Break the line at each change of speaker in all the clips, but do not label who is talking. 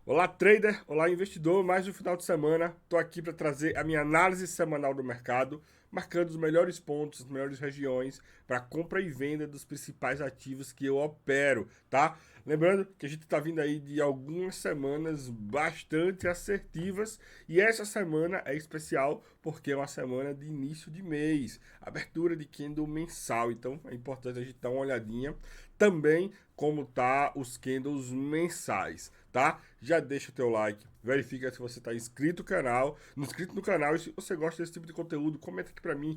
Olá, trader! Olá, investidor! Mais um final de semana. Estou aqui para trazer a minha análise semanal do mercado, marcando os melhores pontos, as melhores regiões para compra e venda dos principais ativos que eu opero, tá? Lembrando que a gente está vindo aí de algumas semanas bastante assertivas e essa semana é especial porque é uma semana de início de mês, abertura de candle mensal, então é importante a gente dar uma olhadinha também como tá os candles mensais, tá? Já deixa o teu like, verifica se você está inscrito no canal e se você gosta desse tipo de conteúdo, comenta aqui para mim,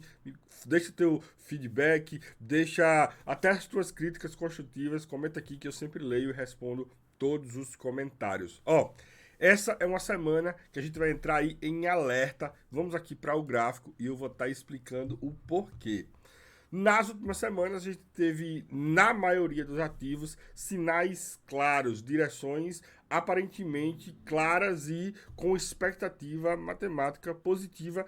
deixa o teu feedback, deixa até as tuas críticas construtivas, comenta aqui que eu sempre leio e respondo todos os comentários. Ó, essa é uma semana que a gente vai entrar aí em alerta. Vamos aqui para o gráfico e eu vou estar explicando o porquê. Nas últimas semanas, a gente teve, na maioria dos ativos, sinais claros, direções aparentemente claras e com expectativa matemática positiva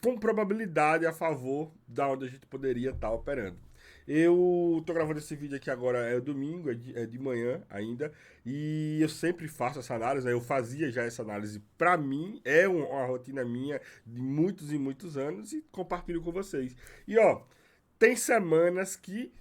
com probabilidade a favor da onde a gente poderia estar operando. Eu tô gravando esse vídeo aqui agora, é domingo, é de manhã ainda, e eu sempre faço essa análise, né? Eu fazia já essa análise para mim, é uma rotina minha de muitos e muitos anos e compartilho com vocês. E ó, tem semanas que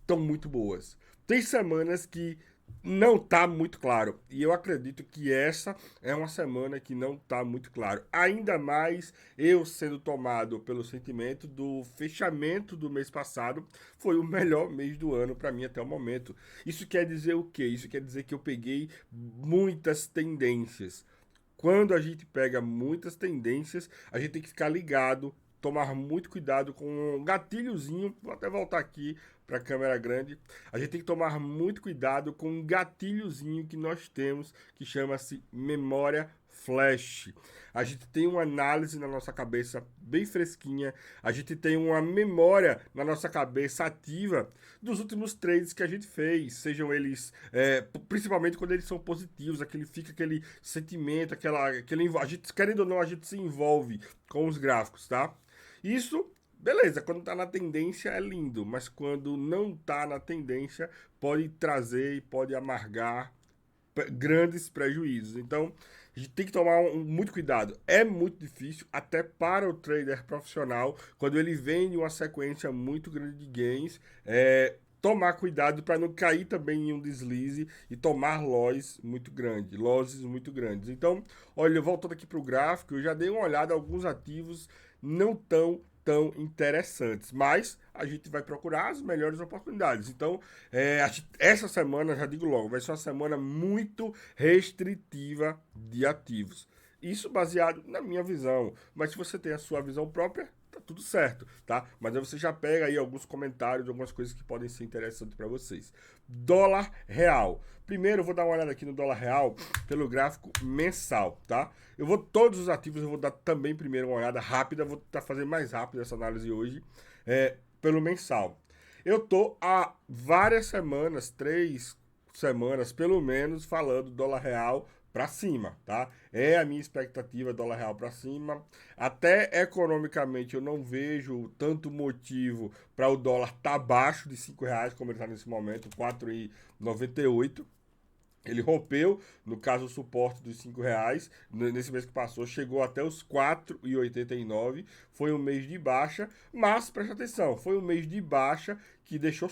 estão muito boas, tem semanas que não tá muito claro. E eu acredito que essa é uma semana que não tá muito claro. Ainda mais eu sendo tomado pelo sentimento do fechamento do mês passado, foi o melhor mês do ano para mim até o momento. Isso quer dizer o quê? Isso quer dizer que eu peguei muitas tendências. Quando a gente pega muitas tendências, a gente tem que ficar ligado, tomar muito cuidado com um gatilhozinho. Vou até voltar aqui para a câmera grande. A gente tem que tomar muito cuidado com um gatilhozinho que nós temos que chama-se memória flash. A gente tem uma análise na nossa cabeça bem fresquinha, a gente tem uma memória na nossa cabeça ativa dos últimos trades que a gente fez, sejam eles, principalmente quando eles são positivos, fica aquele sentimento, a gente, querendo ou não, a gente se envolve com os gráficos, tá? Isso beleza, quando tá na tendência é lindo, mas quando não tá na tendência pode trazer e pode amargar grandes prejuízos. Então, a gente tem que tomar muito cuidado. É muito difícil, até para o trader profissional, quando ele vem de uma sequência muito grande de gains, tomar cuidado para não cair também em um deslize e tomar losses muito grandes. Então, olha, voltando aqui para o gráfico, eu já dei uma olhada em alguns ativos não tão interessantes, mas a gente vai procurar as melhores oportunidades. Então, essa semana, já digo logo, vai ser uma semana muito restritiva de ativos. Isso baseado na minha visão, mas se você tem a sua visão própria, tá tudo certo, tá? Mas aí você já pega aí alguns comentários, algumas coisas que podem ser interessantes para vocês. Dólar real. Primeiro eu vou dar uma olhada aqui no dólar real pelo gráfico mensal, tá? Todos os ativos eu vou dar também primeiro uma olhada rápida, vou tentar fazer mais rápido essa análise hoje, pelo mensal. Eu tô há várias semanas, 3 semanas pelo menos, falando dólar real para cima, tá? É a minha expectativa dólar real para cima. Até economicamente eu não vejo tanto motivo para o dólar estar abaixo de R$ 5, como ele está nesse momento, 4,98. Ele rompeu, no caso, o suporte dos R$ 5. Nesse mês que passou, chegou até os 4,89. Foi um mês de baixa, mas presta atenção, foi um mês de baixa que deixou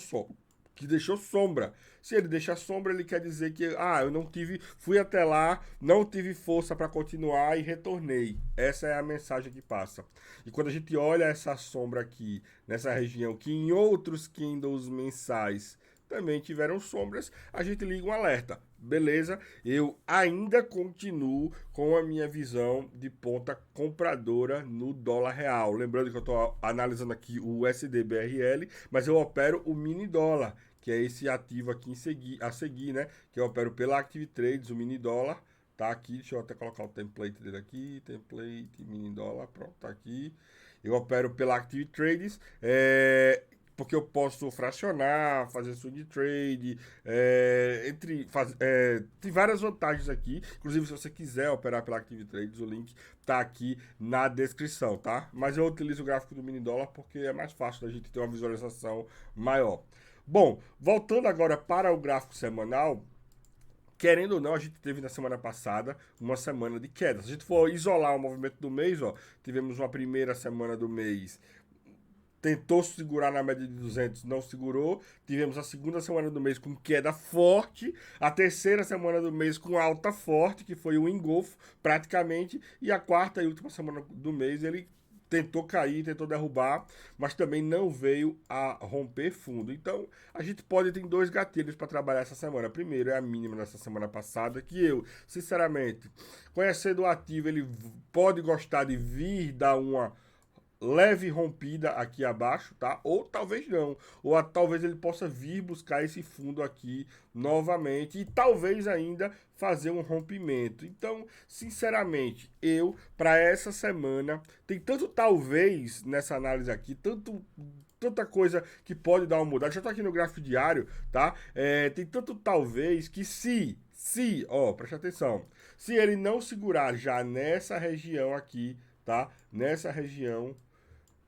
sombra. Se ele deixa sombra, ele quer dizer que eu não tive, fui até lá, não tive força para continuar e retornei. Essa é a mensagem que passa. E quando a gente olha essa sombra aqui, nessa região, que em outros candles mensais também tiveram sombras, a gente liga um alerta. Beleza? Eu ainda continuo com a minha visão de ponta compradora no dólar real. Lembrando que eu estou analisando aqui o USD-BRL, mas eu opero o mini dólar, que é esse ativo aqui a seguir, né? Que eu opero pela Active Trades, o mini dólar. Tá aqui, deixa eu até colocar o template dele aqui, template mini dólar, pronto, tá aqui. Eu opero pela Active Trades, porque eu posso fracionar, fazer swing trade, tem várias vantagens aqui. Inclusive, se você quiser operar pela Active Trades, o link tá aqui na descrição, tá? Mas eu utilizo o gráfico do mini dólar porque é mais fácil da gente ter uma visualização maior. Bom, voltando agora para o gráfico semanal, querendo ou não, a gente teve na semana passada uma semana de queda. Se a gente for isolar o movimento do mês, ó, tivemos uma primeira semana do mês, tentou segurar na média de 200, não segurou. Tivemos a segunda semana do mês com queda forte, a terceira semana do mês com alta forte, que foi o engolfo praticamente, e a quarta e última semana do mês ele tentou cair, tentou derrubar, mas também não veio a romper fundo. Então, a gente pode ter dois gatilhos para trabalhar essa semana. Primeiro é a mínima dessa semana passada, que eu, sinceramente, conhecendo o ativo, ele pode gostar de vir dar uma leve rompida aqui abaixo, tá? Ou talvez não. Ou talvez ele possa vir buscar esse fundo aqui novamente e talvez ainda fazer um rompimento. Então, sinceramente, eu, para essa semana, tem tanto talvez nessa análise aqui, tanta coisa que pode dar uma mudada. Já tô aqui no gráfico diário, tá? Tem tanto talvez que ó, preste atenção. Se ele não segurar já nessa região aqui, tá? Nessa região,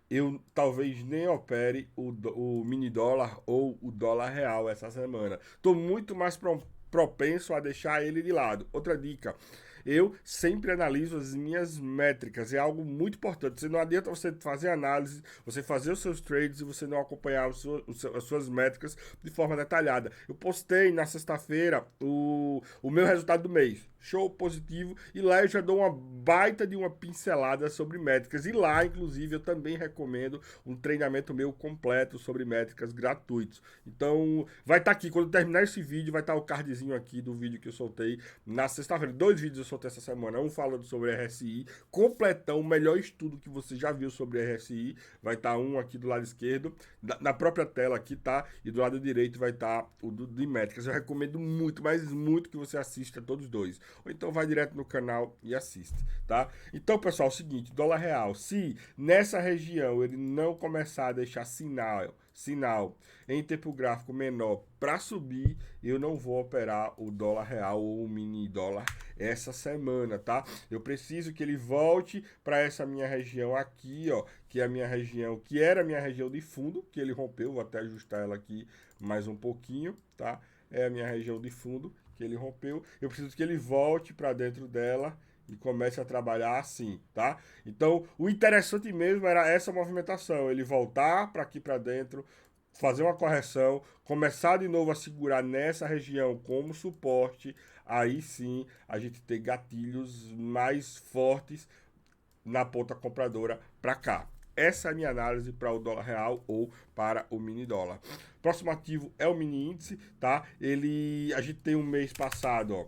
eu talvez nem opere o mini dólar ou o dólar real essa semana. Estou muito mais propenso a deixar ele de lado. Outra dica. Eu sempre analiso as minhas métricas, é algo muito importante. Você não adianta você fazer análise, você fazer os seus trades e você não acompanhar as suas métricas de forma detalhada. Eu postei na sexta-feira o meu resultado do mês. Show positivo, e lá eu já dou uma baita de uma pincelada sobre métricas, e lá inclusive eu também recomendo um treinamento meu completo sobre métricas gratuitos. Então vai estar aqui, quando terminar esse vídeo vai estar o cardzinho aqui do vídeo que eu soltei na sexta-feira. 2 vídeos eu soltei essa semana, um falando sobre RSI completão, o melhor estudo que você já viu sobre RSI, vai estar um aqui do lado esquerdo, na própria tela aqui, tá? E do lado direito vai estar o de métricas. Eu recomendo muito, mas muito, que você assista todos dois. Ou então vai direto no canal e assiste, tá? Então, pessoal, é o seguinte, dólar real, se nessa região ele não começar a deixar sinal em tempo gráfico menor para subir, eu não vou operar o dólar real ou o mini dólar essa semana, tá? Eu preciso que ele volte para essa minha região aqui, ó, que é a minha região, que era a minha região de fundo, que ele rompeu, vou até ajustar ela aqui mais um pouquinho, tá? É a minha região de fundo que ele rompeu. Eu preciso que ele volte para dentro dela e comece a trabalhar assim, tá? Então, o interessante mesmo era essa movimentação, ele voltar para aqui para dentro, fazer uma correção, começar de novo a segurar nessa região como suporte, aí sim a gente tem gatilhos mais fortes na ponta compradora para cá. Essa é a minha análise para o dólar real ou para o mini dólar. Próximo ativo é o mini índice, tá? A gente tem um mês passado, ó,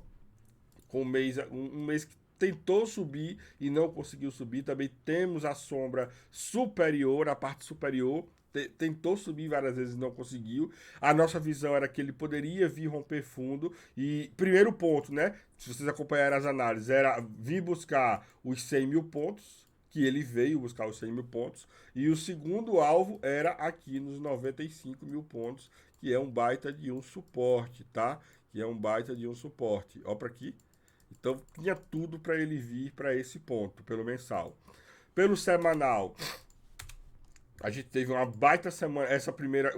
com um mês que tentou subir e não conseguiu subir. Também temos a sombra superior, a parte superior, tentou subir várias vezes e não conseguiu. A nossa visão era que ele poderia vir romper fundo. E primeiro ponto, né? Se vocês acompanharem as análises, era vir buscar os 100 mil pontos, que ele veio buscar os 100 mil pontos. E o segundo alvo era aqui nos 95 mil pontos, que é um baita de um suporte, tá? Que é um baita de um suporte. Ó para aqui. Então tinha tudo para ele vir para esse ponto, pelo mensal. Pelo semanal, a gente teve uma baita semana, essa primeira,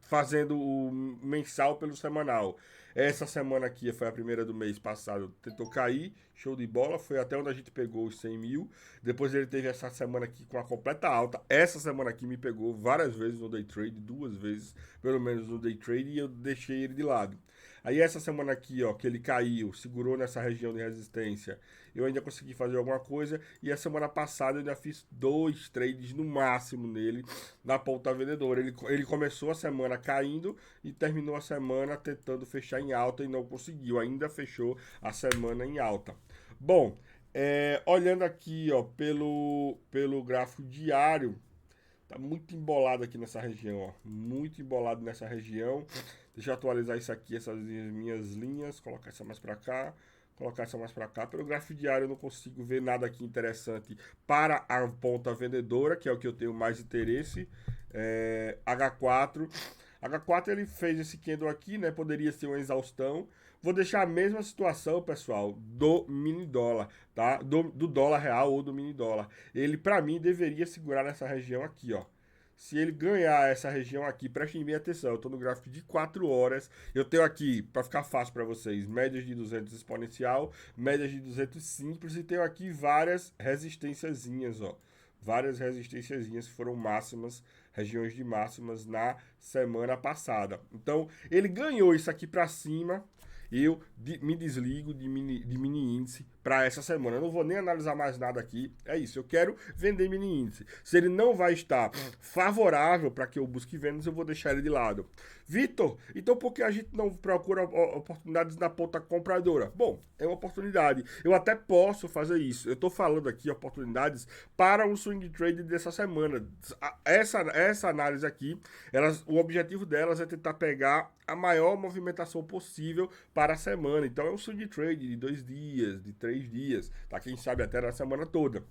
fazendo o mensal pelo semanal. Essa semana aqui foi a primeira do mês passado, tentou cair, show de bola, foi até onde a gente pegou os 100 mil. Depois ele teve essa semana aqui com a completa alta. Essa semana aqui me pegou várias vezes no day trade, 2 vezes pelo menos no day trade, e eu deixei ele de lado. Aí essa semana aqui, ó, que ele caiu, segurou nessa região de resistência, eu ainda consegui fazer alguma coisa. E a semana passada eu ainda fiz 2 trades no máximo nele, na ponta vendedora. Ele começou a semana caindo e terminou a semana tentando fechar em alta e não conseguiu. Ainda fechou a semana em alta. Bom, olhando aqui, ó, pelo gráfico diário, tá muito embolado aqui nessa região, ó. Muito embolado nessa região. Deixa eu atualizar isso aqui, essas minhas linhas. Colocar essa mais para cá. Colocar essa mais para cá. Pelo gráfico diário eu não consigo ver nada aqui interessante para a ponta vendedora, que é o que eu tenho mais interesse. H4. H4 ele fez esse candle aqui, né? Poderia ser uma exaustão. Vou deixar a mesma situação, pessoal, do mini dólar, tá? Do dólar real ou do mini dólar. Ele, para mim, deveria segurar nessa região aqui, ó. se ele ganhar essa região aqui, prestem bem atenção, eu estou no gráfico de 4 horas, eu tenho aqui, para ficar fácil para vocês, médias de 200 exponencial, médias de 200 simples, e tenho aqui várias resistênciazinhas, ó. Várias resistênciazinhas que foram máximas, regiões de máximas na semana passada. Então, ele ganhou isso aqui para cima, eu me desligo de mini índice para essa semana. Eu não vou nem analisar mais nada aqui. É isso, eu quero vender mini índice. Se ele não vai estar favorável para que eu busque vendas, eu vou deixar ele de lado. Vitor, então por que a gente não procura oportunidades na ponta compradora? Bom, é uma oportunidade. Eu até posso fazer isso. Eu estou falando aqui oportunidades para um swing trade dessa semana. Essa análise aqui, o objetivo delas é tentar pegar a maior movimentação possível para a semana. Então é um swing trade de 2 dias, de 3 dias, tá? Quem sabe até na semana toda.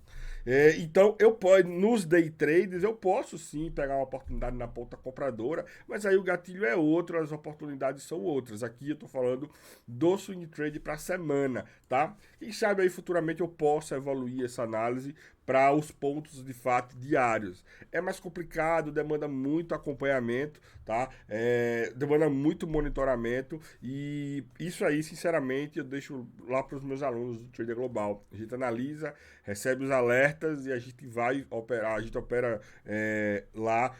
Então nos day trades eu posso sim pegar uma oportunidade na ponta compradora, mas aí o gatilho é outro, as oportunidades são outras. Aqui eu tô falando do swing trade para a semana, tá? Quem sabe aí futuramente eu possa evoluir essa análise para os pontos de fato diários. É mais complicado, demanda muito acompanhamento, tá? Demanda muito monitoramento e isso aí, sinceramente, eu deixo lá para os meus alunos do Trader Global. A gente analisa, recebe os alertas e a gente vai operar, a gente opera lá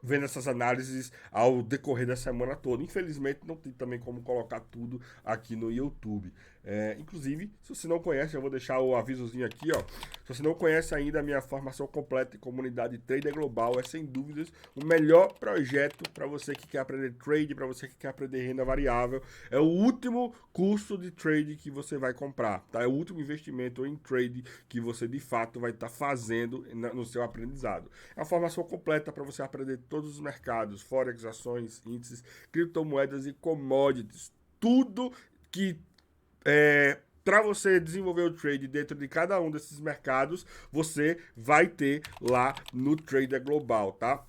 vendo essas análises ao decorrer da semana toda. Infelizmente, não tem também como colocar tudo aqui no YouTube. Inclusive, se você não conhece, eu vou deixar o avisozinho aqui, ó. Se você não conhece ainda a minha formação completa em comunidade Trader Global, é sem dúvidas o melhor projeto para você que quer aprender trade, para você que quer aprender renda variável. É o último curso de trade que você vai comprar, tá? É o último investimento em trade que você de fato vai estar fazendo no seu aprendizado. É uma formação completa para você aprender todos os mercados, forex, ações, índices, criptomoedas e commodities. Tudo que para você desenvolver o trade dentro de cada um desses mercados, você vai ter lá no Trader Global, tá?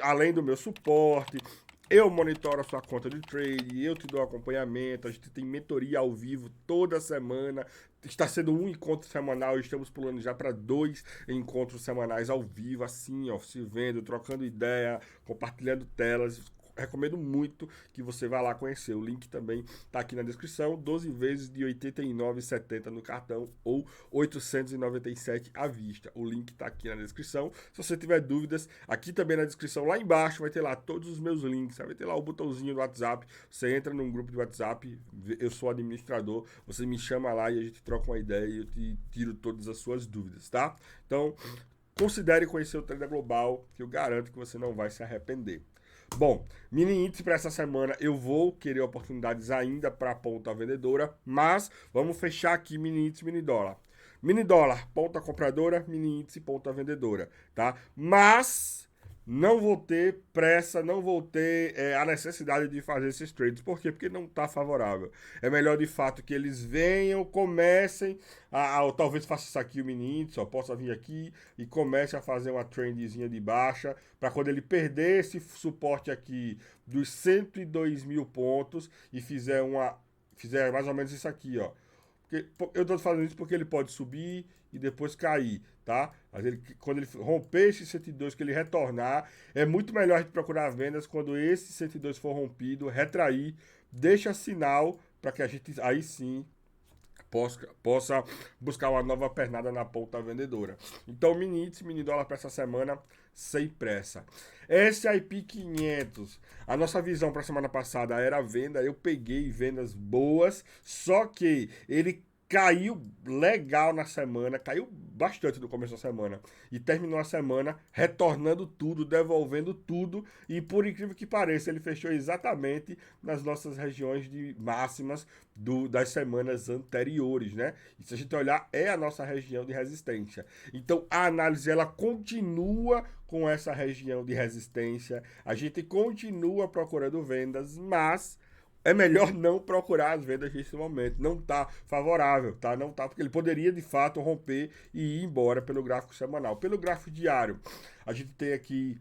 Além do meu suporte, eu monitoro a sua conta de trade, eu te dou acompanhamento, a gente tem mentoria ao vivo toda semana. Está sendo um encontro semanal, estamos pulando já para 2 encontros semanais ao vivo, assim, ó, se vendo, trocando ideia, compartilhando telas. Recomendo muito que você vá lá conhecer. O link também está aqui na descrição. 12 vezes de R$ 89,70 no cartão ou 897 à vista. O link está aqui na descrição. Se você tiver dúvidas, aqui também na descrição, lá embaixo, vai ter lá todos os meus links. Vai ter lá o botãozinho do WhatsApp. Você entra num grupo de WhatsApp, eu sou administrador, você me chama lá e a gente troca uma ideia e eu te tiro todas as suas dúvidas, tá? Então, considere conhecer o Trader Global, que eu garanto que você não vai se arrepender. Bom, mini índice para essa semana, eu vou querer oportunidades ainda para a ponta vendedora, mas vamos fechar aqui mini índice, mini dólar. Mini dólar, ponta compradora, mini índice, ponta vendedora, tá? Mas não vou ter pressa, não vou ter a necessidade de fazer esses trades. Por quê? Porque não está favorável. É melhor de fato que eles venham, comecem ou talvez faça isso aqui o mini índice, ó, possa vir aqui e comece a fazer uma trendzinha de baixa para quando ele perder esse suporte aqui dos 102 mil pontos e fizer mais ou menos isso aqui, ó. Eu estou falando isso porque ele pode subir e depois cair, tá? Mas quando ele romper esse 102, que ele retornar, é muito melhor a gente procurar vendas quando esse 102 for rompido, retrair, deixa sinal para que a gente aí sim possa buscar uma nova pernada na ponta vendedora. Então, mini índice, mini dólar para essa semana, sem pressa. S&P 500, a nossa visão para a semana passada era venda, eu peguei vendas boas, só que ele caiu legal na semana, caiu bastante no começo da semana e terminou a semana retornando tudo, devolvendo tudo e por incrível que pareça, ele fechou exatamente nas nossas regiões de máximas das semanas anteriores, né? E se a gente olhar, é a nossa região de resistência. Então, a análise, ela continua com essa região de resistência, a gente continua procurando vendas, mas é melhor não procurar as vendas nesse momento. Não está favorável, tá? Não tá, porque ele poderia de fato romper e ir embora pelo gráfico semanal. Pelo gráfico diário, a gente tem aqui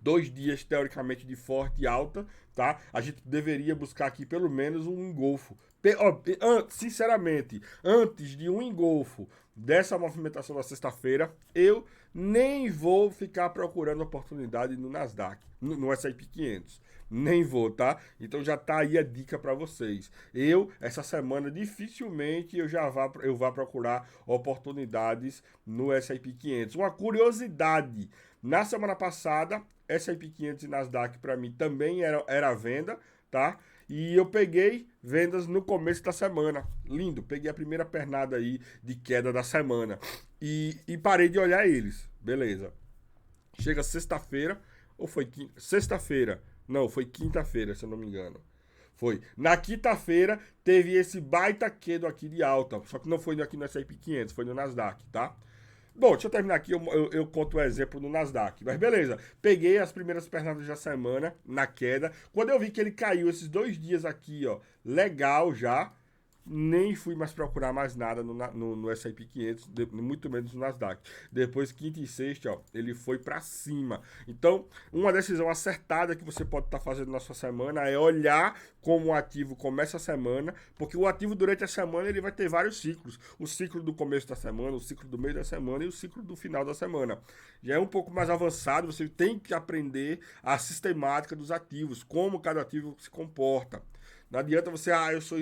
2 dias teoricamente de forte alta, tá? A gente deveria buscar aqui pelo menos um engolfo. Sinceramente, antes de um engolfo dessa movimentação da sexta-feira, eu nem vou ficar procurando oportunidade no Nasdaq, no S&P 500. Nem vou, tá? Então já tá aí a dica para vocês. Essa semana, dificilmente eu vá procurar oportunidades no S&P 500. Uma curiosidade, na semana passada, S&P 500 e Nasdaq para mim também era venda, tá? E eu peguei vendas no começo da semana. Lindo, peguei a primeira pernada aí de queda da semana. E parei de olhar eles. Beleza. Chega sexta-feira, ou foi quinta? Sexta-feira. Não, foi quinta-feira, se eu não me engano. Foi. Na quinta-feira teve esse baita quedo aqui de alta. Só que não foi aqui no S&P 500, foi no Nasdaq, tá? Bom, deixa eu terminar aqui, eu conto o exemplo no Nasdaq. Mas beleza, peguei as primeiras pernadas da semana na queda. Quando eu vi que ele caiu esses 2 dias aqui, ó, legal já, nem fui mais procurar mais nada no S&P 500, muito menos no Nasdaq. Depois, quinta e sexta, ó, ele foi para cima. Então, uma decisão acertada que você pode estar fazendo na sua semana é olhar como o ativo começa a semana, porque o ativo durante a semana ele vai ter vários ciclos. O ciclo do começo da semana, o ciclo do meio da semana e o ciclo do final da semana. Já é um pouco mais avançado, você tem que aprender a sistemática dos ativos, como cada ativo se comporta. Não adianta você,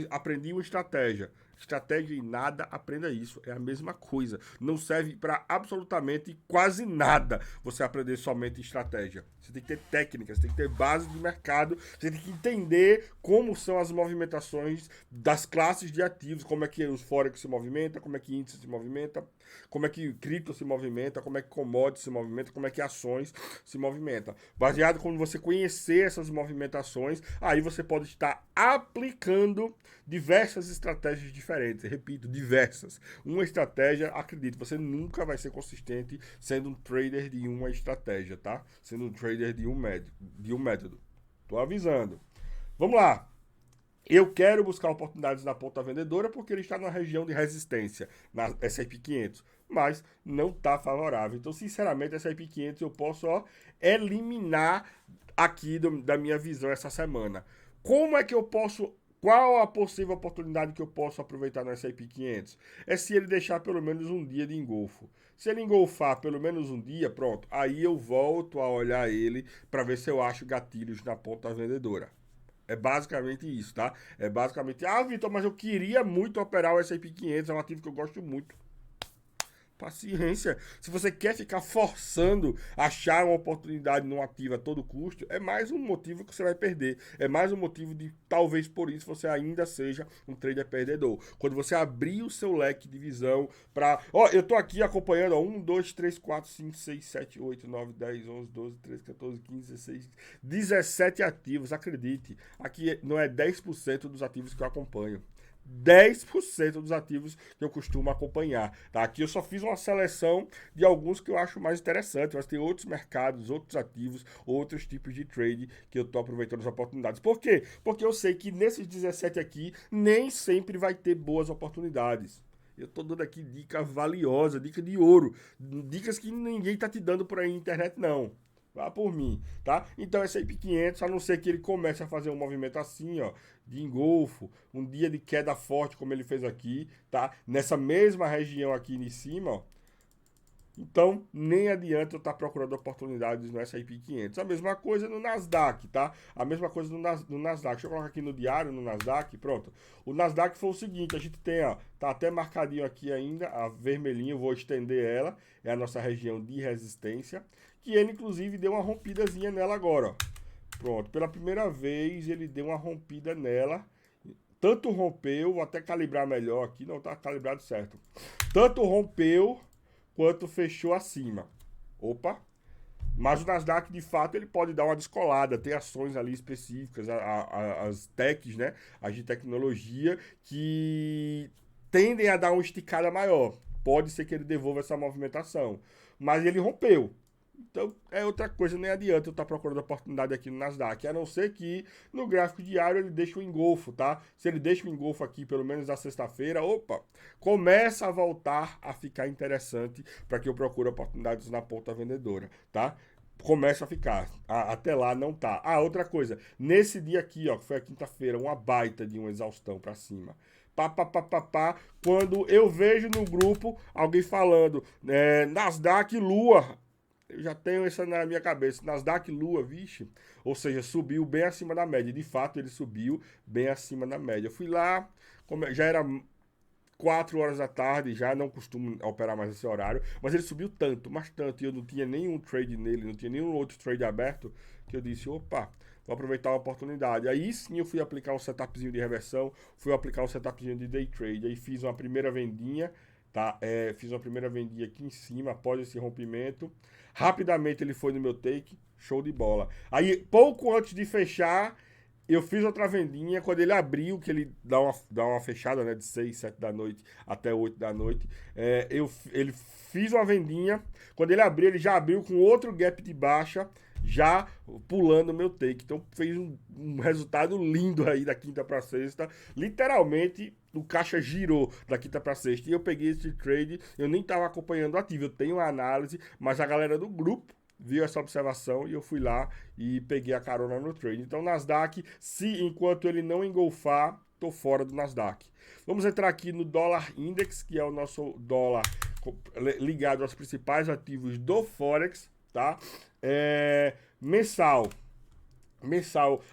aprendi uma estratégia. Estratégia e nada, aprenda isso. É a mesma coisa. Não serve para absolutamente quase nada você aprender somente estratégia. Você tem que ter técnicas, tem que ter base de mercado, você tem que entender como são as movimentações das classes de ativos, como é que os Forex se movimenta, como é que índice se movimenta, como é que cripto se movimenta, como é que commodities se movimenta, como é que ações se movimentam. Baseado quando você conhecer essas movimentações, aí você pode estar aplicando diversas estratégias diferentes. Repito, diversas. Uma estratégia, acredito, você nunca vai ser consistente sendo um trader de uma estratégia, tá? Sendo um trader de um método. Tô avisando. Vamos lá. Eu quero buscar oportunidades na ponta vendedora porque ele está na região de resistência, na S&P 500, mas não está favorável. Então, sinceramente, S&P 500 eu posso eliminar aqui da minha visão essa semana. Como é que eu posso... Qual a possível oportunidade que eu posso aproveitar no S&P 500? É se ele deixar pelo menos um dia de engolfo. Se ele engolfar pelo menos um dia, pronto, aí eu volto a olhar ele para ver se eu acho gatilhos na ponta vendedora. É basicamente isso, tá? É basicamente, Vitor, mas eu queria muito operar o S&P 500, é um ativo que eu gosto muito. Paciência. Se você quer ficar forçando achar uma oportunidade num ativo a todo custo, é mais um motivo que você vai perder. É mais um motivo de, talvez por isso, você ainda seja um trader perdedor. Quando você abrir o seu leque de visão para... eu tô aqui acompanhando, 1, 2, 3, 4, 5, 6, 7, 8, 9, 10, 11, 12, 13, 14, 15, 16, 17 ativos. Acredite, aqui não é 10% dos ativos que eu acompanho. 10% dos ativos que eu costumo acompanhar, tá? Aqui eu só fiz uma seleção de alguns que eu acho mais interessantes, mas tem outros mercados, outros ativos, outros tipos de trade que eu tô aproveitando as oportunidades. Por quê? Porque eu sei que nesses 17 aqui nem sempre vai ter boas oportunidades. Eu tô dando aqui dica valiosa, dica de ouro, dicas que ninguém tá te dando por aí na internet, não. Vá por mim, tá? Então esse S&P 500, a não ser que ele comece a fazer um movimento assim, ó, de engolfo, um dia de queda forte como ele fez aqui, tá? Nessa mesma região aqui em cima, ó. Então, nem adianta eu estar procurando oportunidades no S&P 500. A mesma coisa no Nasdaq, tá? A mesma coisa no Nasdaq. Deixa eu colocar aqui no diário, no Nasdaq, pronto. O Nasdaq foi o seguinte, a gente tem, ó, tá até marcadinho aqui ainda, a vermelhinha, eu vou estender ela, é a nossa região de resistência, que ele, inclusive, deu uma rompidazinha nela agora, ó. Pronto, pela primeira vez ele deu uma rompida nela. Tanto rompeu, vou até calibrar melhor aqui, não tá calibrado certo. Tanto rompeu quanto fechou acima. Opa! Mas o Nasdaq, de fato, ele pode dar uma descolada. Tem ações ali específicas, as techs, né? As de tecnologia, que tendem a dar uma esticada maior. Pode ser que ele devolva essa movimentação. Mas ele rompeu. Então, é outra coisa, nem adianta eu estar procurando oportunidade aqui no Nasdaq, a não ser que no gráfico diário ele deixe o engolfo, tá? Se ele deixa o engolfo aqui, pelo menos na sexta-feira, opa, começa a voltar a ficar interessante para que eu procure oportunidades na ponta vendedora, tá? começa a ficar. Até lá não tá. Outra coisa. Nesse dia aqui, ó, que foi a quinta-feira, uma baita de uma exaustão pra cima. Pá, pá, pá, pá, pá. Quando eu vejo no grupo alguém falando, Nasdaq Lua. Eu já tenho isso na minha cabeça. Nasdaq Lua, vixe. Ou seja, subiu bem acima da média. De fato, ele subiu bem acima da média. Eu fui lá, já era 4 horas da tarde, já não costumo operar mais esse horário, mas ele subiu tanto, mas tanto, e eu não tinha nenhum trade nele, não tinha nenhum outro trade aberto, que eu disse, opa, vou aproveitar a oportunidade. Aí sim eu fui aplicar um setupzinho de reversão, fui aplicar um setupzinho de day trade, aí fiz uma primeira vendinha, tá? Fiz uma primeira vendinha aqui em cima, após esse rompimento, rapidamente ele foi no meu take, show de bola. Aí, pouco antes de fechar, eu fiz outra vendinha, quando ele abriu, que ele dá uma fechada, né, de 6, 7 da noite até 8 da noite, ele fiz uma vendinha, quando ele abriu, ele já abriu com outro gap de baixa, já pulando o meu take. Então fez um resultado lindo aí da quinta para sexta, literalmente o caixa girou da quinta para sexta, e eu peguei esse trade, eu nem estava acompanhando ativo, eu tenho uma análise, mas a galera do grupo viu essa observação e eu fui lá e peguei a carona no trade. Então, Nasdaq, se enquanto ele não engolfar, tô fora do Nasdaq. Vamos entrar aqui no dólar index, que é o nosso dólar ligado aos principais ativos do Forex, tá? Mensal.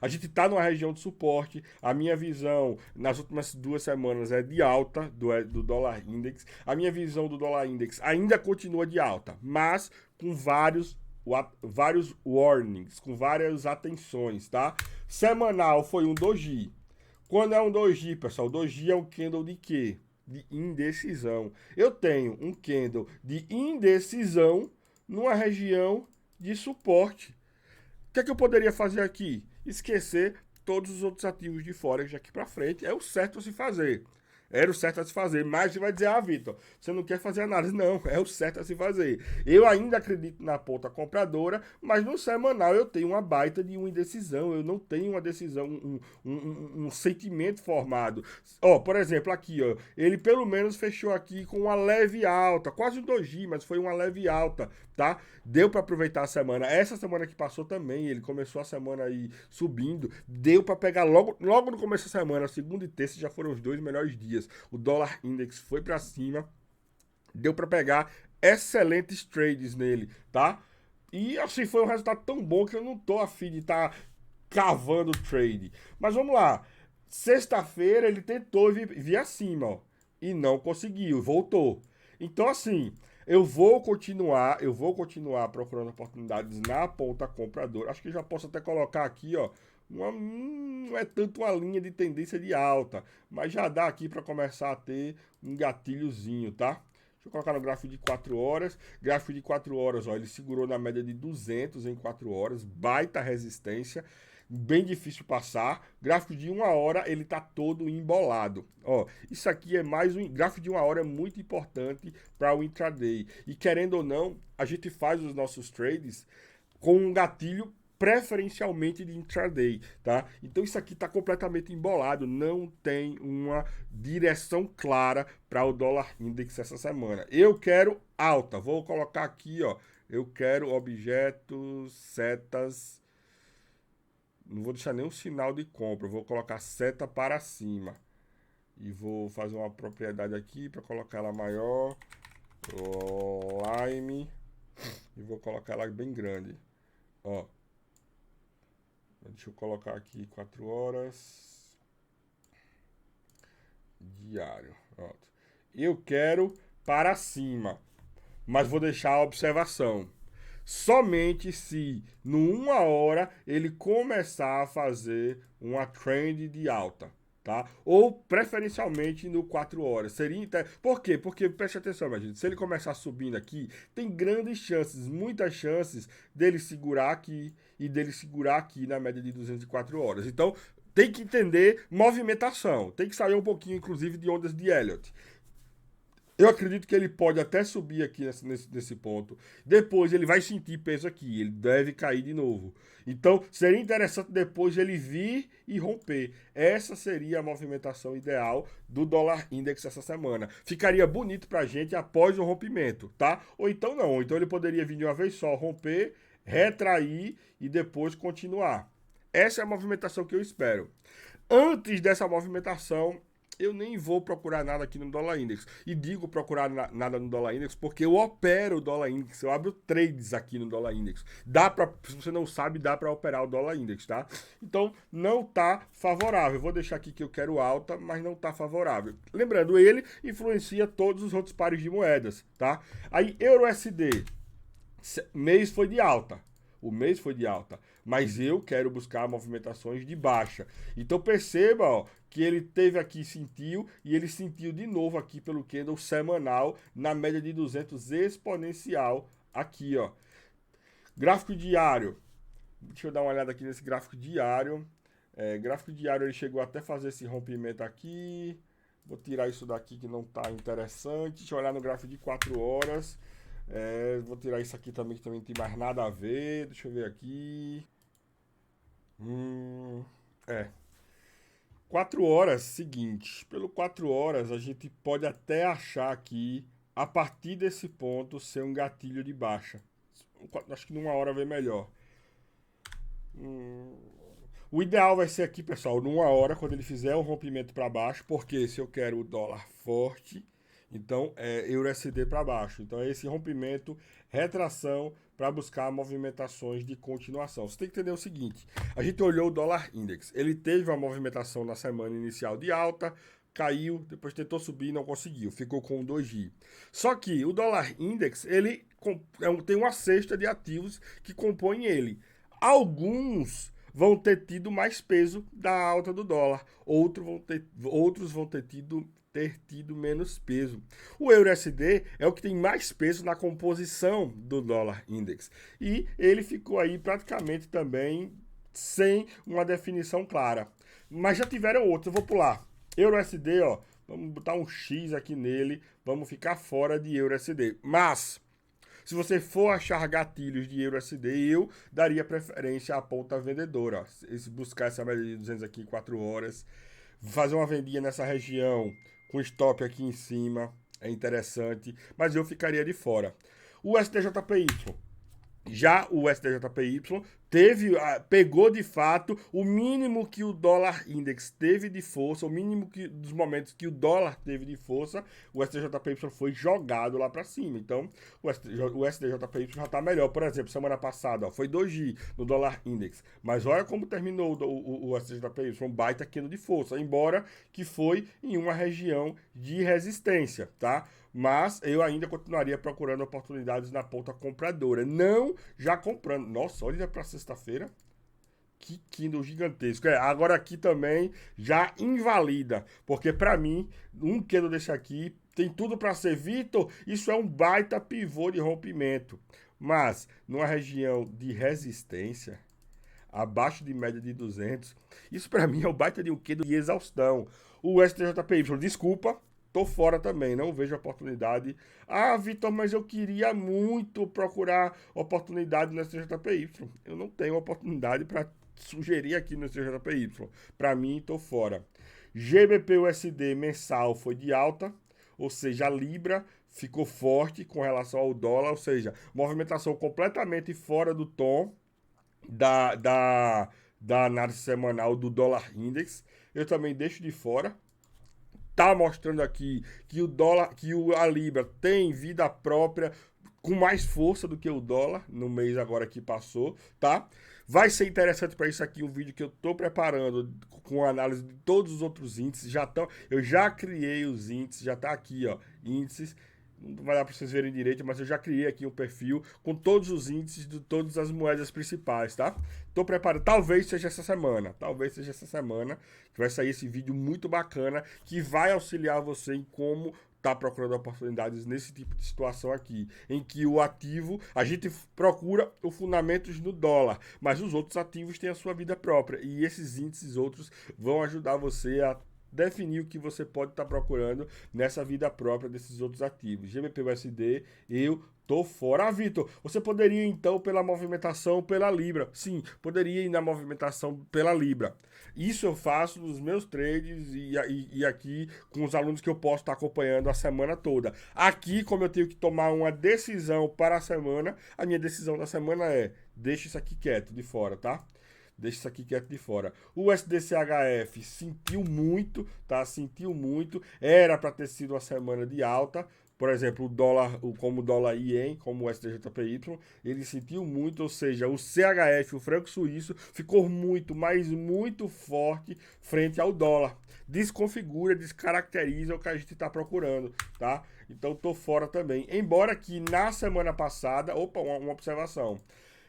A gente está numa região de suporte. A minha visão nas últimas 2 semanas é de alta do dólar index. A minha visão do dólar index ainda continua de alta, mas com vários warnings, com várias atenções, tá? Semanal foi um doji. Quando é um doji, pessoal, doji é um candle de quê? De indecisão. Eu tenho um candle de indecisão numa região de suporte. O que é que eu poderia fazer aqui? Esquecer todos os outros ativos de Forex daqui para frente. É o certo a se fazer. Era o certo a se fazer. Mas você vai dizer, Vitor, você não quer fazer análise. Não, é o certo a se fazer. Eu ainda acredito na ponta compradora, mas no semanal eu tenho uma baita de uma indecisão. Eu não tenho uma decisão, um sentimento formado. Ó, por exemplo, aqui, ó, ele pelo menos fechou aqui com uma leve alta, quase um doji, mas foi uma leve alta, tá? Deu para aproveitar a semana. Essa semana que passou também, ele começou a semana aí subindo. Deu para pegar logo no começo da semana, segunda e terça já foram os 2 melhores dias. O dólar index foi para cima. Deu para pegar excelentes trades nele, tá? E assim foi um resultado tão bom que eu não tô afim de estar cavando trade. Mas vamos lá. Sexta-feira ele tentou vir acima, ó, e não conseguiu, voltou. Então assim, eu vou continuar procurando oportunidades na ponta compradora. Acho que já posso até colocar aqui, ó, não é tanto uma linha de tendência de alta, mas já dá aqui para começar a ter um gatilhozinho, tá? Deixa eu colocar no gráfico de 4 horas. Gráfico de 4 horas, ó, ele segurou na média de 200 em 4 horas, baita resistência, bem difícil passar. Gráfico de 1 hora, ele tá todo embolado. Ó, isso aqui é mais um gráfico de 1 hora, é muito importante para o intraday. E querendo ou não, a gente faz os nossos trades com um gatilho preferencialmente de intraday, tá? Então isso aqui está completamente embolado, não tem uma direção clara para o dólar index essa semana. Eu quero alta, vou colocar aqui, ó, eu quero objetos, setas, não vou deixar nenhum sinal de compra, vou colocar seta para cima. E vou fazer uma propriedade aqui para colocar ela maior, Lime, e vou colocar ela bem grande, ó. Deixa eu colocar aqui 4 horas. Diário. Pronto. Eu quero para cima, mas vou deixar a observação. Somente se no 1 hora ele começar a fazer uma trend de alta, tá? Ou preferencialmente no 4 horas. Por quê? Porque preste atenção, minha gente. Se ele começar subindo aqui, tem grandes chances, muitas chances dele segurar aqui e dele segurar aqui na média de 204 horas. Então, tem que entender movimentação. Tem que sair um pouquinho, inclusive, de ondas de Elliott. Eu acredito que ele pode até subir aqui nesse ponto. Depois ele vai sentir peso aqui. Ele deve cair de novo. Então, seria interessante depois ele vir e romper. Essa seria a movimentação ideal do dólar index essa semana. Ficaria bonito pra gente após o rompimento, tá? Ou então não. Ou então ele poderia vir de uma vez só, romper, retrair e depois continuar. Essa é a movimentação que eu espero. Antes dessa movimentação, eu nem vou procurar nada aqui no Dólar Index. E digo procurar nada no Dólar Index porque eu opero o Dólar Index, eu abro trades aqui no Dólar Index. Se você não sabe, dá para operar o Dólar Index, tá? Então, não tá favorável. Eu vou deixar aqui que eu quero alta, mas não tá favorável. Lembrando, ele influencia todos os outros pares de moedas, tá? Aí, EURUSD, mês foi de alta. O mês foi de alta, mas eu quero buscar movimentações de baixa. Então perceba, ó, que ele teve aqui, sentiu, e ele sentiu de novo aqui pelo candle semanal na média de 200 exponencial aqui, ó. Gráfico diário. Deixa eu dar uma olhada aqui nesse gráfico diário. Gráfico diário ele chegou até fazer esse rompimento aqui. Vou tirar isso daqui que não está interessante. Deixa eu olhar no gráfico de 4 horas. Vou tirar isso aqui também, que também não tem mais nada a ver. Deixa eu ver aqui. 4 horas, seguinte. Pelo 4 horas, a gente pode até achar aqui, a partir desse ponto, ser um gatilho de baixa. Acho que numa hora vem melhor. O ideal vai ser aqui, pessoal, numa hora, quando ele fizer um rompimento para baixo, porque se eu quero o dólar forte, então é EURUSD para baixo. Então é esse rompimento, retração, para buscar movimentações de continuação. Você tem que entender o seguinte, a gente olhou o dólar index, ele teve uma movimentação na semana inicial de alta, caiu, depois tentou subir e não conseguiu, ficou com 2G. Só que o dólar index, ele tem uma cesta de ativos que compõem ele. Alguns vão ter tido mais peso da alta do dólar, outros vão ter tido menos peso. O EURUSD é o que tem mais peso na composição do dólar index. E ele ficou aí praticamente também sem uma definição clara. Mas já tiveram outros, eu vou pular. EURUSD, ó, vamos botar um X aqui nele, vamos ficar fora de EURUSD. Mas, se você for achar gatilhos de EURUSD, eu daria preferência à ponta vendedora. Buscar essa média de 200 aqui em 4 horas, fazer uma vendinha nessa região com stop aqui em cima, é interessante, mas eu ficaria de fora. O STJPY. Já o STJPY pegou de fato o mínimo que o dólar index teve de força, o mínimo dos momentos que o dólar teve de força, o STJPY foi jogado lá para cima. Então, o STJPY já está melhor. Por exemplo, semana passada, ó, foi 2G no dólar index. Mas olha como terminou o STJPY, um baita candle de força, embora que foi em uma região de resistência, tá? Mas eu ainda continuaria procurando oportunidades na ponta compradora, não já comprando. Nossa, olha para sexta-feira, que candle gigantesco. Agora aqui também já invalida, porque para mim, um candle desse aqui tem tudo para ser, Vitor, isso é um baita pivô de rompimento. Mas numa região de resistência, abaixo de média de 200, isso para mim é o baita de um candle de exaustão. O STJPY, desculpa, tô fora também, não vejo oportunidade. Ah, Vitor, mas eu queria muito procurar oportunidade no STJPY. Eu não tenho oportunidade para sugerir aqui no STJPY. Para mim, tô fora. GBP/USD mensal foi de alta, ou seja, a Libra ficou forte com relação ao dólar, ou seja, movimentação completamente fora do tom da análise semanal do dólar index. Eu também deixo de fora. Tá mostrando aqui que o dólar, a Libra tem vida própria com mais força do que o dólar no mês agora que passou, tá? Vai ser interessante para isso aqui um vídeo que eu tô preparando com análise de todos os outros índices. Eu já criei os índices, já tá aqui, ó, índices. Não vai dar para vocês verem direito, mas eu já criei aqui um perfil com todos os índices de todas as moedas principais, tá? Tô preparado, talvez seja essa semana que vai sair esse vídeo muito bacana que vai auxiliar você em como tá procurando oportunidades nesse tipo de situação aqui, em que o ativo, a gente procura os fundamentos no dólar, mas os outros ativos têm a sua vida própria e esses índices outros vão ajudar você a definir o que você pode estar procurando nessa vida própria desses outros ativos. GBP/USD, eu tô fora. Ah, Vitor, você poderia então pela movimentação pela Libra? Sim, poderia ir na movimentação pela Libra. Isso eu faço nos meus trades e aqui com os alunos que eu posso estar acompanhando a semana toda. Aqui, como eu tenho que tomar uma decisão para a semana, a minha decisão da semana é deixa isso aqui quieto de fora, tá? Deixa isso aqui quieto de fora. O SDCHF sentiu muito, tá? Sentiu muito. Era para ter sido uma semana de alta. Por exemplo, o dólar, como o dólar IEM, como o SDJPY, ele sentiu muito, ou seja, o CHF, o franco suíço, ficou muito, mas muito forte frente ao dólar. Desconfigura, descaracteriza o que a gente está procurando, tá? Então tô fora também. Embora que na semana passada, opa, uma observação.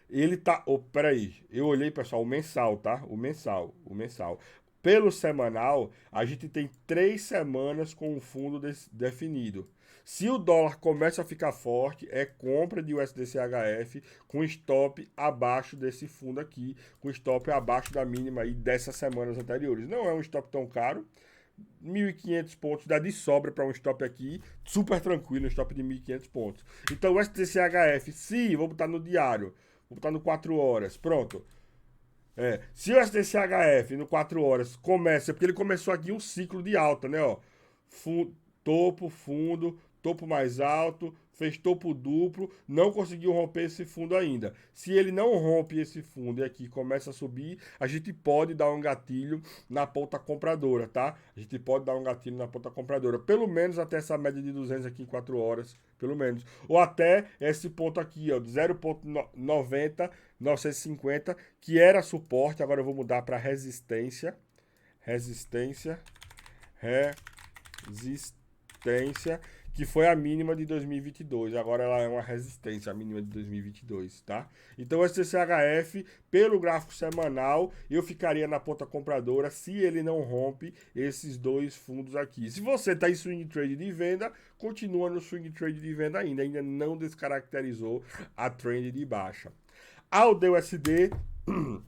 Ele tá. Oh, peraí. Eu olhei, pessoal, o mensal, tá? O mensal. O mensal. Pelo semanal, a gente tem 3 semanas com o fundo definido. Se o dólar começa a ficar forte, é compra de USDCHF com stop abaixo desse fundo aqui, com stop abaixo da mínima aí dessas semanas anteriores. Não é um stop tão caro. 1.500 pontos dá de sobra para um stop aqui, super tranquilo, um stop de 1.500 pontos. Então o SDCHF, se, vou botar no diário, vou botar no 4 horas, pronto. Se o SDCHF no 4 horas começa, porque ele começou aqui um ciclo de alta, né, ó. Topo, fundo, topo mais alto, fez topo duplo, não conseguiu romper esse fundo ainda. Se ele não rompe esse fundo e aqui começa a subir, a gente pode dar um gatilho na ponta compradora, tá? A gente pode dar um gatilho na ponta compradora, pelo menos até essa média de 200 aqui em 4 horas, pelo menos. Ou até esse ponto aqui, ó, de 0,90, 950, que era suporte, agora eu vou mudar para resistência. Resistência, que foi a mínima de 2022. Agora ela é uma resistência, a mínima de 2022, tá? Então o SDCHF, pelo gráfico semanal, eu ficaria na ponta compradora se ele não rompe esses dois fundos aqui. Se você está em swing trade de venda, continua no swing trade de venda ainda não descaracterizou a trend de baixa. Aldeu USD,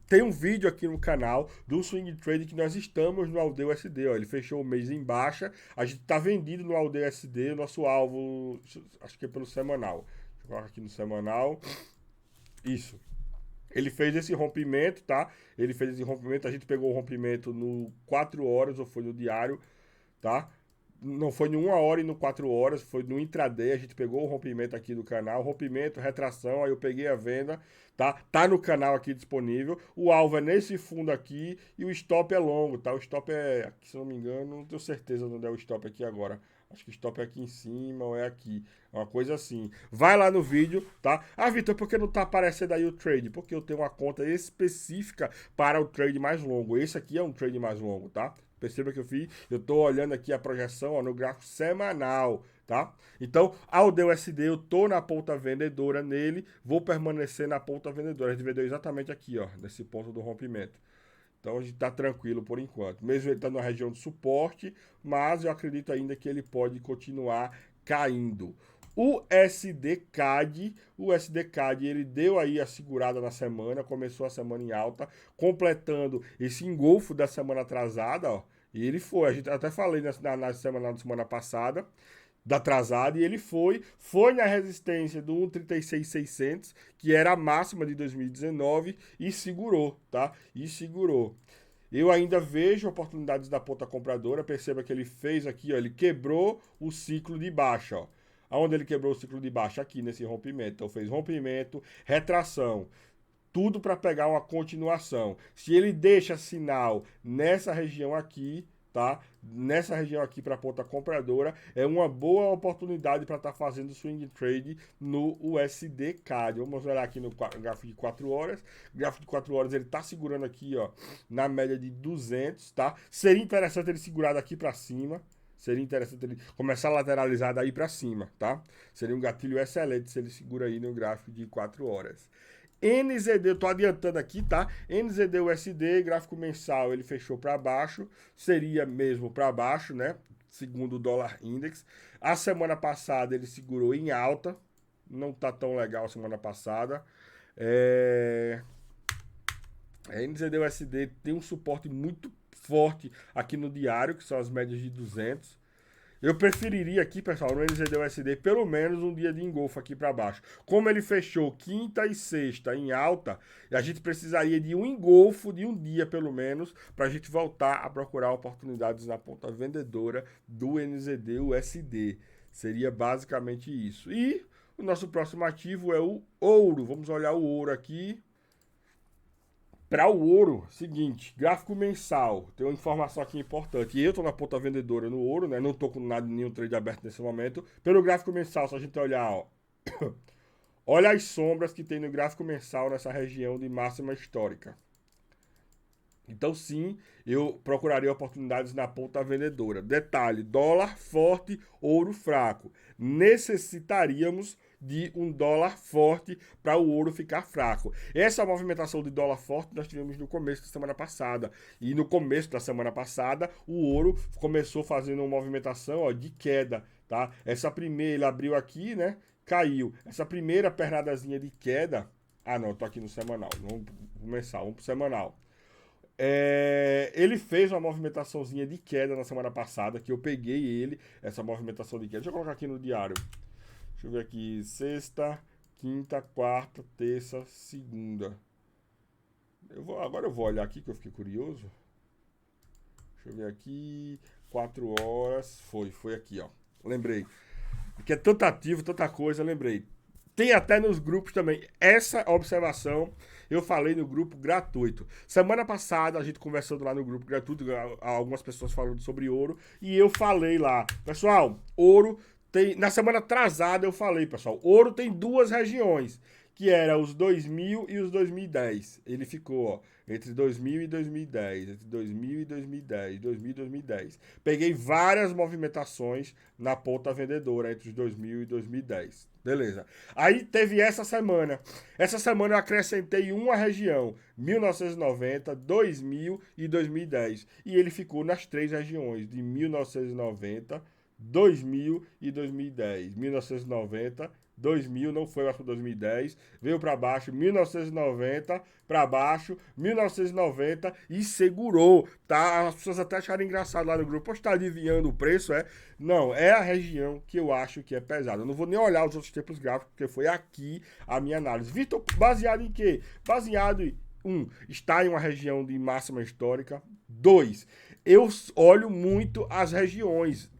tem um vídeo aqui no canal do Swing Trade que nós estamos no Aldeu USD, ó, ele fechou o mês em baixa, a gente tá vendido no Aldeu USD, nosso alvo, acho que é pelo semanal, deixa eu colocar aqui no semanal, isso. Ele fez esse rompimento, tá? Ele fez esse rompimento, a gente pegou o rompimento no 4 horas ou foi no diário, tá? Não foi em 1 hora e no 4 horas, foi no intraday, a gente pegou o rompimento aqui do canal, rompimento, retração, aí eu peguei a venda, tá? Tá no canal aqui disponível, o alvo é nesse fundo aqui e o stop é longo, tá? O stop é, aqui, se não me engano, não tenho certeza onde é o stop aqui agora. Acho que o stop é aqui em cima ou é aqui. Uma coisa assim. Vai lá no vídeo, tá? Ah, Vitor, por que não tá aparecendo aí o trade? Porque eu tenho uma conta específica para o trade mais longo. Esse aqui é um trade mais longo, tá? Perceba que eu tô olhando aqui a projeção, ó, no gráfico semanal, tá? Então, ao DUSD, eu tô na ponta vendedora nele, vou permanecer na ponta vendedora. A gente vendeu exatamente aqui, ó, nesse ponto do rompimento. Então, a gente tá tranquilo por enquanto. Mesmo ele tá na região de suporte, mas eu acredito ainda que ele pode continuar caindo. O SDCAD, ele deu aí a segurada na semana, começou a semana em alta, completando esse engolfo da semana atrasada, ó. E ele foi, a gente até falei na semana passada, da atrasada, e ele foi na resistência do 1,36,600, que era a máxima de 2019, e segurou, tá? E segurou. Eu ainda vejo oportunidades da ponta compradora, perceba que ele fez aqui, ó, ele quebrou o ciclo de baixa, ó. Aonde ele quebrou o ciclo de baixa? Aqui nesse rompimento. Então fez rompimento, retração, tudo para pegar uma continuação. Se ele deixa sinal nessa região aqui, tá? Nessa região aqui para a ponta compradora, é uma boa oportunidade para estar fazendo swing trade no USD CAD. Vamos olhar aqui no gráfico de 4 horas. O gráfico de 4 horas ele tá segurando aqui, ó, na média de 200, tá? Seria interessante ele segurar daqui para cima. Seria interessante ele começar a lateralizar daí para cima, tá? Seria um gatilho excelente se ele segura aí no gráfico de 4 horas. NZD, eu tô adiantando aqui, tá? NZD USD, gráfico mensal, ele fechou para baixo, seria mesmo para baixo, né? Segundo o dólar index. A semana passada ele segurou em alta, não tá tão legal a semana passada. A NZD USD tem um suporte muito forte aqui no diário, que são as médias de 200. Eu preferiria aqui, pessoal, no NZD-USD, pelo menos um dia de engolfo aqui para baixo. Como ele fechou quinta e sexta em alta, a gente precisaria de um engolfo de um dia, pelo menos, para a gente voltar a procurar oportunidades na ponta vendedora do NZD-USD. Seria basicamente isso. E o nosso próximo ativo é o ouro. Vamos olhar o ouro aqui. Para o ouro, seguinte, gráfico mensal, tem uma informação aqui importante. E eu estou na ponta vendedora no ouro, né? Não estou com nada, nenhum trade aberto nesse momento. Pelo gráfico mensal, se a gente olhar, ó, olha as sombras que tem no gráfico mensal nessa região de máxima histórica. Então, sim, eu procuraria oportunidades na ponta vendedora. Detalhe: dólar forte, ouro fraco. Necessitaríamos de um dólar forte para o ouro ficar fraco. Essa movimentação de dólar forte nós tivemos no começo da semana passada. E no começo da semana passada, o ouro começou fazendo uma movimentação, ó, de queda, tá? Essa primeira, ele abriu aqui, né? Caiu. Essa primeira pernadazinha de queda... Ah, não, eu tô aqui no semanal. Vamos pro mensal, vamos pro semanal. Ele fez uma movimentaçãozinha de queda na semana passada, que eu peguei ele, essa movimentação de queda. Deixa eu colocar aqui no diário. Deixa eu ver aqui, sexta, quinta, quarta, terça, segunda. Agora eu vou olhar aqui que eu fiquei curioso. Deixa eu ver aqui, 4 horas, foi aqui, ó. Lembrei. Porque é tanto ativo, tanta coisa, lembrei. Tem até nos grupos também. Essa observação eu falei no grupo gratuito. Semana passada, a gente conversando lá no grupo gratuito, algumas pessoas falando sobre ouro, e eu falei lá, pessoal, ouro tem... Na semana atrasada eu falei, pessoal, ouro tem duas regiões, que era os 2000 e os 2010. Ele ficou, ó, entre 2000 e 2010, entre 2000 e 2010, 2000 e 2010. Peguei várias movimentações na ponta vendedora entre os 2000 e 2010. Beleza. Aí teve essa semana. Essa semana eu acrescentei uma região, 1990, 2000 e 2010. E ele ficou nas três regiões, de 1990, 2000 e 2010. 1990, 2000, não foi mais para 2010, veio para baixo, 1990 para baixo, 1990 e segurou, tá? As pessoas até acharam engraçado lá no grupo, poxa, tá adivinhando o preço, é? Não, é a região que eu acho que é pesada. Eu não vou nem olhar os outros tempos gráficos, porque foi aqui a minha análise. Vitor, baseado em quê? Baseado em, está em uma região de máxima histórica. 2, eu olho muito as regiões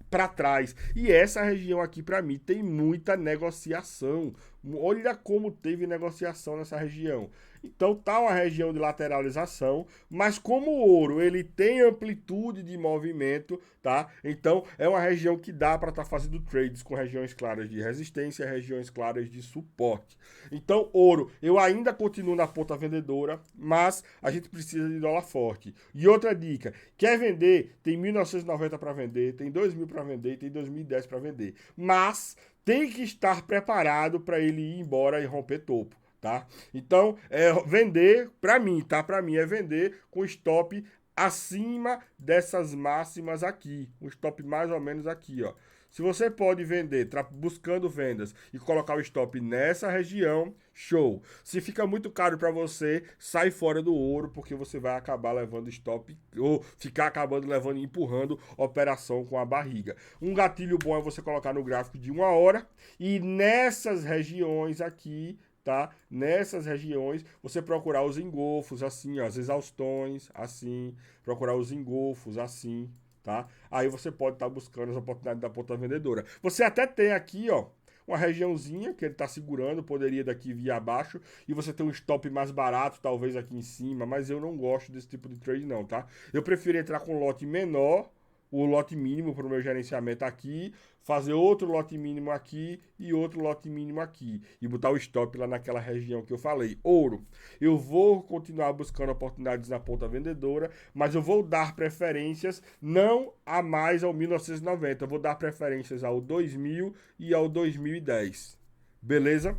para trás. E essa região aqui, para mim, tem muita negociação. Olha como teve negociação nessa região. Então tá uma região de lateralização, mas como o ouro ele tem amplitude de movimento, tá? Então é uma região que dá para estar fazendo trades com regiões claras de resistência, regiões claras de suporte. Então ouro, eu ainda continuo na ponta vendedora, mas a gente precisa de dólar forte. E outra dica, quer vender? Tem 1990 para vender, tem 2000 para vender, tem 2010 para vender. Mas tem que estar preparado para ele ir embora e romper topo. Tá? Então, vender, para mim, tá? Para mim é vender com stop acima dessas máximas aqui. Um stop mais ou menos aqui, ó. Se você pode vender buscando vendas e colocar o stop nessa região, show. Se fica muito caro para você, sai fora do ouro, porque você vai acabar levando stop ou ficar acabando levando e empurrando operação com a barriga. Um gatilho bom é você colocar no gráfico de 1 hora e nessas regiões aqui, tá? Nessas regiões, você procurar os engolfos, assim, ó, as exaustões, assim, procurar os engolfos, assim, tá? Aí você pode estar buscando as oportunidades da ponta vendedora. Você até tem aqui, ó, uma regiãozinha que ele está segurando, poderia daqui vir abaixo, e você tem um stop mais barato, talvez aqui em cima, mas eu não gosto desse tipo de trade não, tá? Eu prefiro entrar com um lote menor, o lote mínimo para o meu gerenciamento aqui, fazer outro lote mínimo aqui e outro lote mínimo aqui e botar o stop lá naquela região que eu falei. Ouro, eu vou continuar buscando oportunidades na ponta vendedora, mas eu vou dar preferências não a mais ao 1990, eu vou dar preferências ao 2000 e ao 2010. Beleza?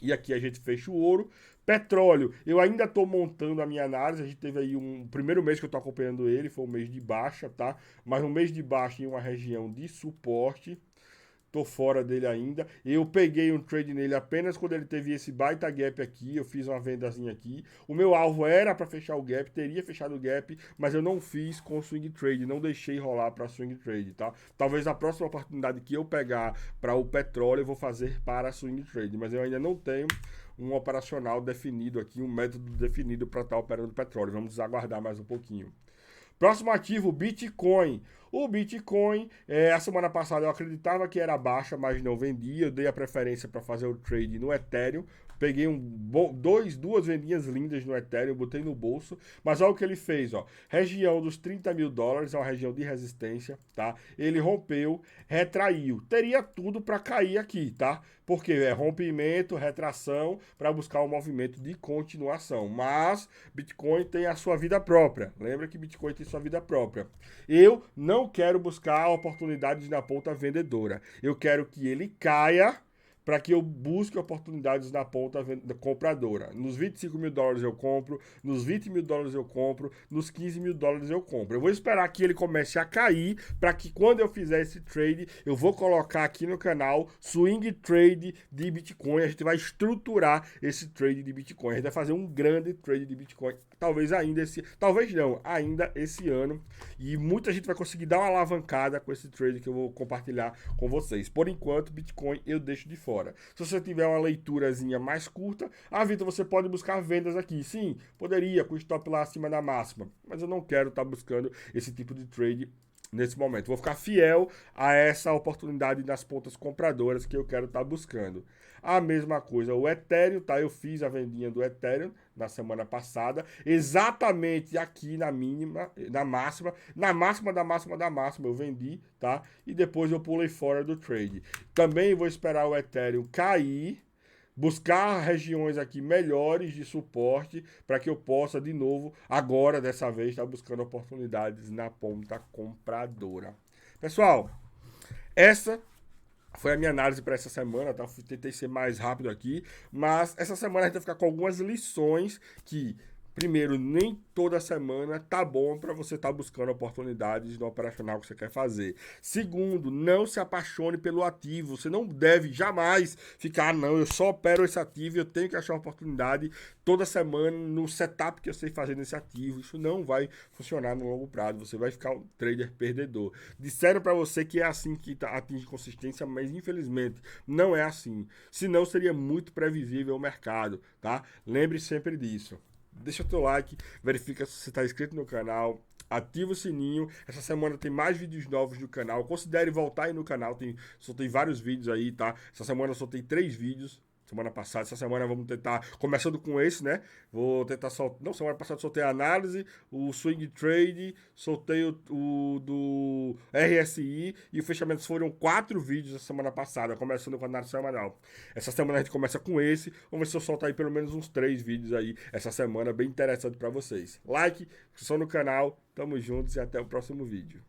E aqui a gente fecha o ouro. Petróleo, eu ainda estou montando a minha análise, a gente teve aí um primeiro mês que eu estou acompanhando ele, foi um mês de baixa, tá? Mas um mês de baixa em uma região de suporte, tô fora dele ainda. Eu peguei um trade nele apenas quando ele teve esse baita gap aqui, eu fiz uma vendazinha aqui. O meu alvo era para fechar o gap, teria fechado o gap, mas eu não fiz com swing trade, não deixei rolar para swing trade, tá? Talvez a próxima oportunidade que eu pegar para o petróleo eu vou fazer para swing trade, mas eu ainda não tenho um operacional definido aqui, um método definido para estar operando petróleo. Vamos aguardar mais um pouquinho. Próximo ativo, Bitcoin. O Bitcoin, a semana passada eu acreditava que era baixa, mas não vendia. Eu dei a preferência para fazer o trade no Ethereum, peguei duas vendinhas lindas no Ethereum, botei no bolso, mas olha o que ele fez, ó. Região dos 30 mil dólares, é uma região de resistência, tá? Ele rompeu, retraiu. Teria tudo para cair aqui, tá? Porque é rompimento, retração, para buscar um movimento de continuação. Mas Bitcoin tem a sua vida própria. Lembra que Bitcoin tem sua vida própria. Eu não quero buscar oportunidades na ponta vendedora. Eu quero que ele caia para que eu busque oportunidades na ponta compradora. Nos 25 mil dólares eu compro, nos 20 mil dólares eu compro, nos 15 mil dólares eu compro. Eu vou esperar que ele comece a cair, para que quando eu fizer esse trade, eu vou colocar aqui no canal Swing Trade de Bitcoin. A gente vai estruturar esse trade de Bitcoin. A gente vai fazer um grande trade de Bitcoin, ainda esse ano. E muita gente vai conseguir dar uma alavancada com esse trade que eu vou compartilhar com vocês. Por enquanto, Bitcoin eu deixo de fora. Se você tiver uma leiturazinha mais curta, Vitor, você pode buscar vendas aqui. Sim, poderia, com stop lá acima da máxima. Mas eu não quero estar buscando esse tipo de trade nesse momento. Vou ficar fiel a essa oportunidade nas pontas compradoras que eu quero estar buscando. A mesma coisa, o Ethereum, tá? Eu fiz a vendinha do Ethereum na semana passada, exatamente aqui na mínima, na máxima eu vendi, tá? E depois eu pulei fora do trade. Também vou esperar o Ethereum cair, buscar regiões aqui melhores de suporte para que eu possa de novo, agora dessa vez, estar buscando oportunidades na ponta compradora. Pessoal, essa foi a minha análise para essa semana, tá? Tentei ser mais rápido aqui, mas essa semana a gente vai ficar com algumas lições que, primeiro, nem toda semana tá bom para você estar buscando oportunidades no operacional que você quer fazer. Segundo, não se apaixone pelo ativo. Você não deve jamais ficar, não, eu só opero esse ativo, eu tenho que achar uma oportunidade toda semana no setup que eu sei fazer nesse ativo. Isso não vai funcionar no longo prazo. Você vai ficar um trader perdedor. Disseram para você que é assim que atinge consistência, mas infelizmente não é assim. Senão seria muito previsível o mercado, tá? Lembre sempre disso. Deixa o teu like, verifica se você está inscrito no canal, ativa o sininho. Essa semana tem mais vídeos novos no canal. Considere voltar aí no canal, soltei vários vídeos aí, tá? Essa semana eu soltei 3 vídeos. Semana passada, essa semana vamos tentar, começando com esse, né? Vou tentar soltar, não, semana passada soltei a análise, o swing trade, soltei o do RSI e o fechamento foram 4 vídeos essa semana passada, começando com a análise semanal. Essa semana a gente começa com esse, vamos ver se eu solto aí pelo menos uns 3 vídeos aí essa semana, bem interessante para vocês. Like, inscrição no canal, tamo juntos e até o próximo vídeo.